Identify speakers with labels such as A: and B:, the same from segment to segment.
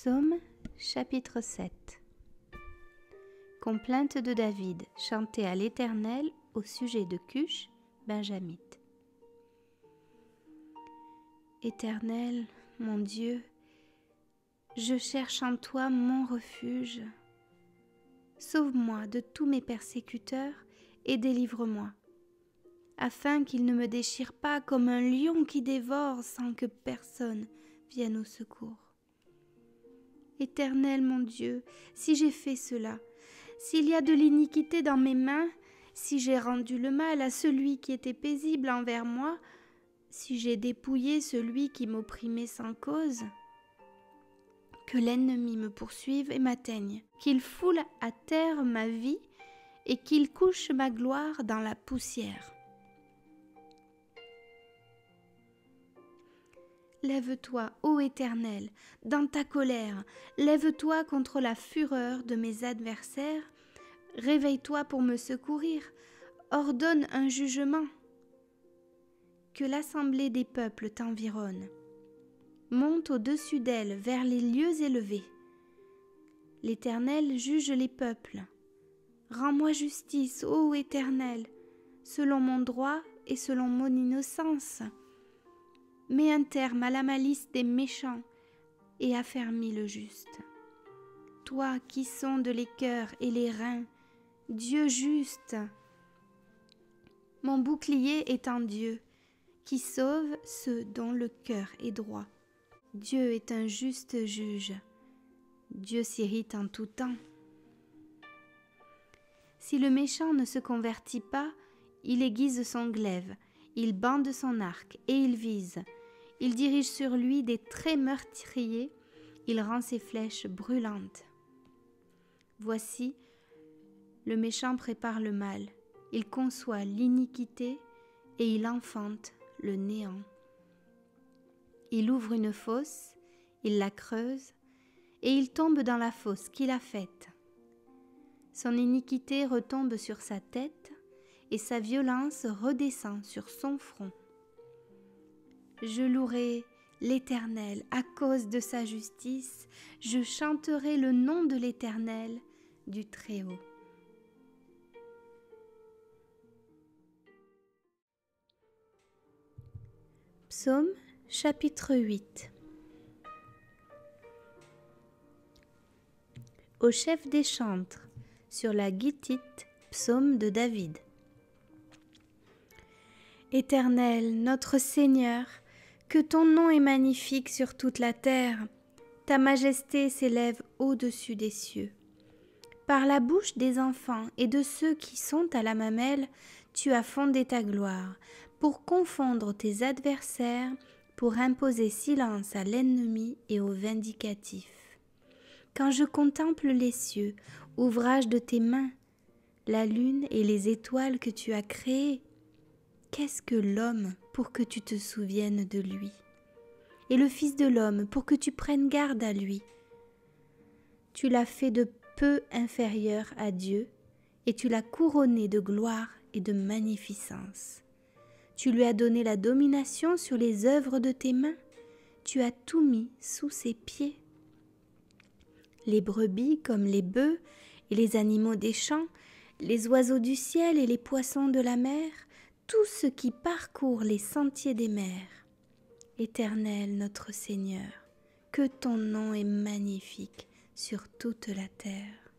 A: Psaume chapitre 7. Complainte de David, chantée à l'Éternel au sujet de Cush, benjamite. Éternel, mon Dieu, je cherche en toi mon refuge. Sauve-moi de tous mes persécuteurs et délivre-moi, afin qu'ils ne me déchirent pas comme un lion qui dévore sans que personne vienne au secours. Éternel mon Dieu, si j'ai fait cela, s'il y a de l'iniquité dans mes mains, si j'ai rendu le mal à celui qui était paisible envers moi, si j'ai dépouillé celui qui m'opprimait sans cause, que l'ennemi me poursuive et m'atteigne, qu'il foule à terre ma vie et qu'il couche ma gloire dans la poussière. Lève-toi, ô Éternel, dans ta colère, lève-toi contre la fureur de mes adversaires, réveille-toi pour me secourir, ordonne un jugement. Que l'assemblée des peuples t'environne, monte au-dessus d'elle vers les lieux élevés. L'Éternel juge les peuples. Rends-moi justice, ô Éternel, selon mon droit et selon mon innocence. Mets un terme à la malice des méchants et affermis le juste. Toi qui sondes les cœurs et les reins, Dieu juste, mon bouclier est en Dieu, qui sauve ceux dont le cœur est droit. Dieu est un juste juge. Dieu s'irrite en tout temps. Si le méchant ne se convertit pas, il aiguise son glaive, il bande son arc et il vise. Il dirige sur lui des traits meurtriers, il rend ses flèches brûlantes. Voici, le méchant prépare le mal, il conçoit l'iniquité et il enfante le néant. Il ouvre une fosse, il la creuse, et il tombe dans la fosse qu'il a faite. Son iniquité retombe sur sa tête, et sa violence redescend sur son front. Je louerai l'Éternel à cause de sa justice, je chanterai le nom de l'Éternel du Très-Haut. Psaume chapitre 8. Au chef des chantres, sur la guitthite, psaume de David. Éternel, notre Seigneur, que ton nom est magnifique sur toute la terre, ta majesté s'élève au-dessus des cieux. Par la bouche des enfants et de ceux qui sont à la mamelle, tu as fondé ta gloire, pour confondre tes adversaires, pour imposer silence à l'ennemi et au vindicatif. Quand je contemple les cieux, ouvrage de tes mains, la lune et les étoiles que tu as créées, qu'est-ce que l'homme pour que tu te souviennes de lui, et le Fils de l'homme pour que tu prennes garde à lui? Tu l'as fait de peu inférieur à Dieu, et tu l'as couronné de gloire et de magnificence. Tu lui as donné la domination sur les œuvres de tes mains, tu as tout mis sous ses pieds. Les brebis comme les bœufs et les animaux des champs, les oiseaux du ciel et les poissons de la mer, tout ce qui parcourt les sentiers des mers. Éternel notre Seigneur, que ton nom est magnifique sur toute la terre.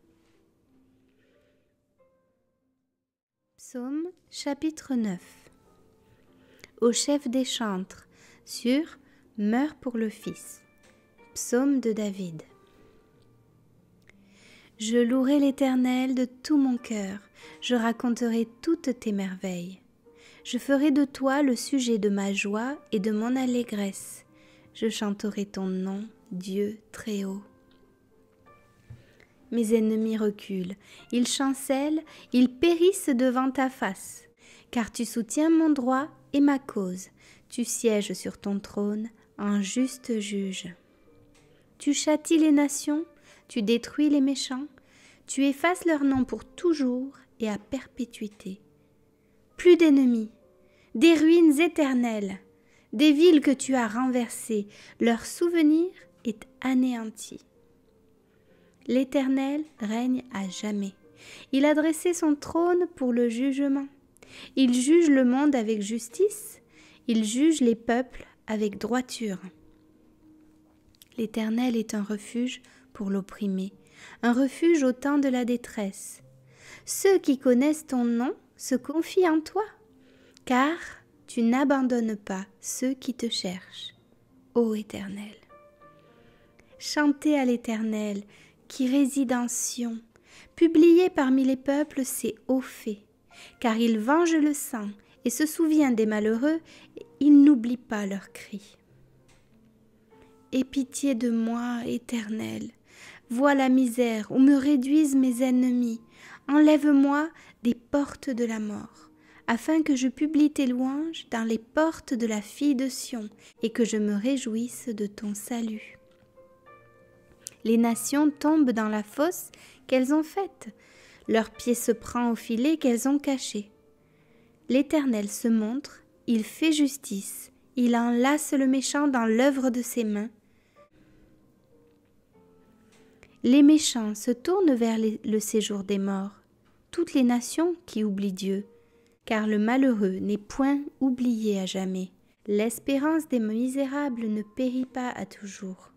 A: Psaume chapitre 9. Au chef des chantres, sur Meurs pour le Fils. Psaume de David. Je louerai l'Éternel de tout mon cœur, je raconterai toutes tes merveilles. Je ferai de toi le sujet de ma joie et de mon allégresse. Je chanterai ton nom, Dieu très haut. Mes ennemis reculent, ils chancellent, ils périssent devant ta face, car tu soutiens mon droit et ma cause. Tu sièges sur ton trône en juste juge. Tu châties les nations, tu détruis les méchants, tu effaces leur nom pour toujours et à perpétuité. Plus d'ennemis, des ruines éternelles, des villes que tu as renversées, leur souvenir est anéanti. L'Éternel règne à jamais. Il a dressé son trône pour le jugement. Il juge le monde avec justice. Il juge les peuples avec droiture. L'Éternel est un refuge pour l'opprimé, un refuge au temps de la détresse. Ceux qui connaissent ton nom se confient en toi, car tu n'abandonnes pas ceux qui te cherchent, ô Éternel. Chantez à l'Éternel qui réside en Sion, publiez parmi les peuples ses hauts faits, car il venge le sang et se souvient des malheureux, et il n'oublie pas leurs cris. Aie pitié de moi, Éternel, vois la misère où me réduisent mes ennemis, enlève-moi des portes de la mort, afin que je publie tes louanges dans les portes de la fille de Sion, et que je me réjouisse de ton salut. Les nations tombent dans la fosse qu'elles ont faite, leur pied se prend au filet qu'elles ont caché. L'Éternel se montre, il fait justice, il enlace le méchant dans l'œuvre de ses mains. Les méchants se tournent vers le séjour des morts, toutes les nations qui oublient Dieu, car le malheureux n'est point oublié à jamais. L'espérance des misérables ne périt pas à toujours.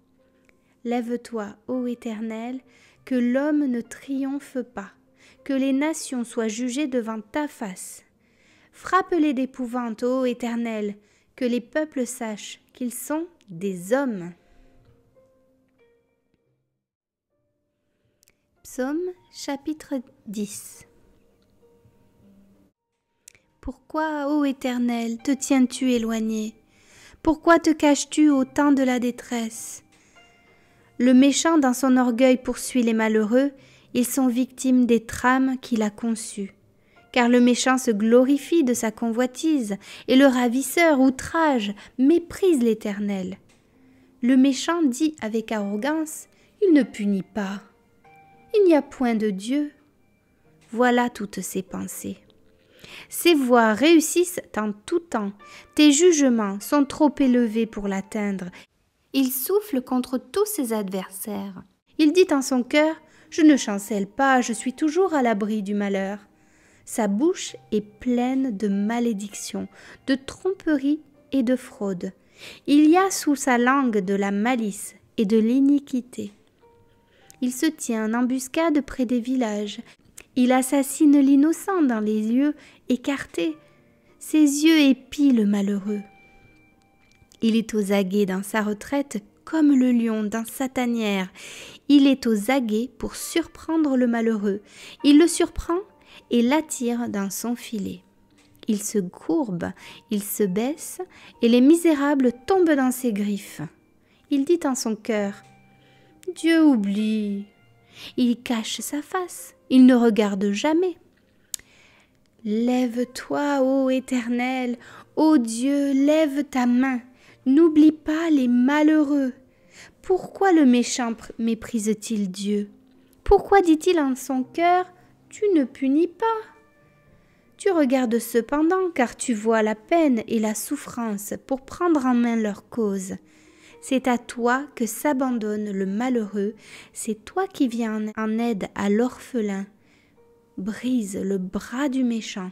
A: Lève-toi, ô Éternel, que l'homme ne triomphe pas, que les nations soient jugées devant ta face. Frappe-les d'épouvante, ô Éternel, que les peuples sachent qu'ils sont des hommes. Psaume chapitre 10. Pourquoi, ô Éternel, te tiens-tu éloigné? Pourquoi te caches-tu au temps de la détresse? Le méchant dans son orgueil poursuit les malheureux, ils sont victimes des trames qu'il a conçues. Car le méchant se glorifie de sa convoitise, et le ravisseur outrage, méprise l'Éternel. Le méchant dit avec arrogance, il ne punit pas. Il n'y a point de Dieu. Voilà toutes ses pensées. Ses voies réussissent en tout temps. Tes jugements sont trop élevés pour l'atteindre. Il souffle contre tous ses adversaires. Il dit en son cœur, je ne chancelle pas, je suis toujours à l'abri du malheur. Sa bouche est pleine de malédictions, de tromperies et de fraude. Il y a sous sa langue de la malice et de l'iniquité. Il se tient en embuscade près des villages. Il assassine l'innocent dans les lieux écartés. Ses yeux épient le malheureux. Il est aux aguets dans sa retraite comme le lion dans sa tanière. Il est aux aguets pour surprendre le malheureux. Il le surprend et l'attire dans son filet. Il se courbe, il se baisse, et les misérables tombent dans ses griffes. Il dit en son cœur, « Dieu oublie ». Il cache sa face, il ne regarde jamais. Lève-toi, ô Éternel, ô Dieu, lève ta main, n'oublie pas les malheureux. Pourquoi le méchant méprise-t-il Dieu? Pourquoi dit-il en son cœur, tu ne punis pas? Tu regardes cependant, car tu vois la peine et la souffrance pour prendre en main leur cause. C'est à toi que s'abandonne le malheureux, c'est toi qui viens en aide à l'orphelin. Brise le bras du méchant,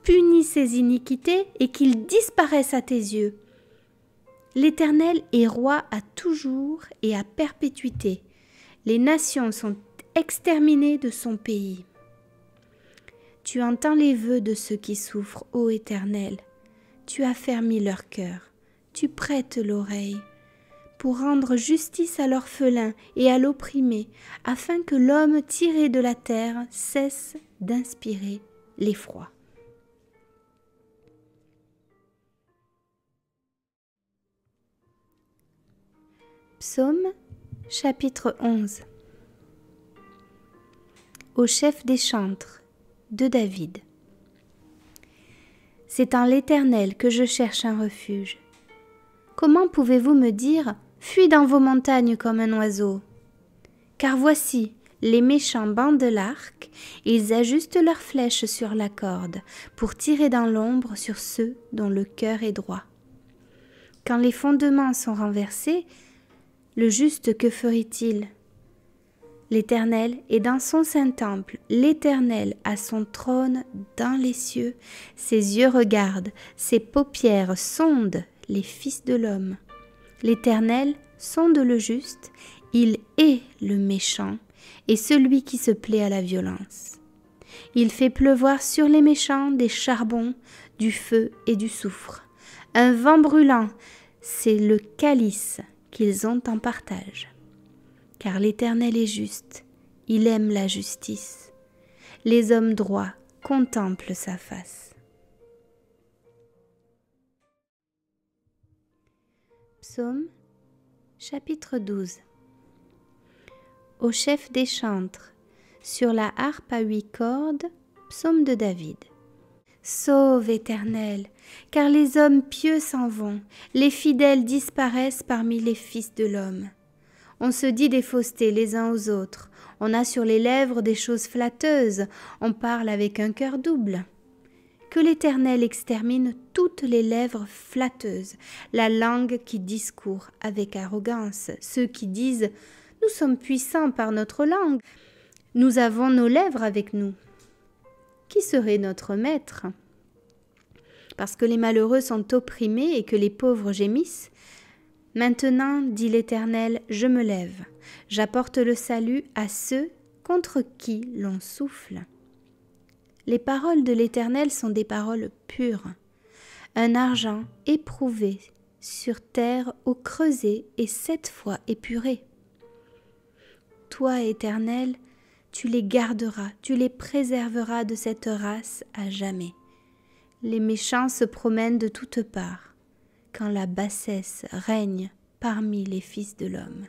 A: punis ses iniquités et qu'il disparaisse à tes yeux. L'Éternel est roi à toujours et à perpétuité. Les nations sont exterminées de son pays. Tu entends les vœux de ceux qui souffrent, ô Éternel. Tu affermis leur cœur, tu prêtes l'oreille, pour rendre justice à l'orphelin et à l'opprimé, afin que l'homme tiré de la terre cesse d'inspirer l'effroi. Psaume chapitre 11. Au chef des chantres de David. C'est en l'Éternel que je cherche un refuge. Comment pouvez-vous me dire, fuis dans vos montagnes comme un oiseau? Car voici, les méchants bandent l'arc, ils ajustent leurs flèches sur la corde, pour tirer dans l'ombre sur ceux dont le cœur est droit. Quand les fondements sont renversés, le juste que ferait-il? L'Éternel est dans son saint temple, l'Éternel a son trône dans les cieux. Ses yeux regardent, ses paupières sondent les fils de l'homme. L'Éternel sonde le juste, il hait le méchant et celui qui se plaît à la violence. Il fait pleuvoir sur les méchants des charbons, du feu et du soufre. Un vent brûlant, c'est le calice qu'ils ont en partage. Car l'Éternel est juste, il aime la justice. Les hommes droits contemplent sa face. Psaume chapitre 12. Au chef des chantres, sur la harpe à 8 cordes, psaume de David. Sauve, Éternel, car les hommes pieux s'en vont, les fidèles disparaissent parmi les fils de l'homme. On se dit des faussetés les uns aux autres, on a sur les lèvres des choses flatteuses, on parle avec un cœur double. Que l'Éternel extermine toutes les lèvres flatteuses, la langue qui discourt avec arrogance, ceux qui disent « Nous sommes puissants par notre langue, nous avons nos lèvres avec nous ». Qui serait notre maître? Parce que les malheureux sont opprimés et que les pauvres gémissent. Maintenant, dit l'Éternel, je me lève, j'apporte le salut à ceux contre qui l'on souffle. Les paroles de l'Éternel sont des paroles pures, un argent éprouvé sur terre au creuset et 7 fois épuré. Toi, Éternel, tu les garderas, tu les préserveras de cette race à jamais. Les méchants se promènent de toutes parts, quand la bassesse règne parmi les fils de l'homme.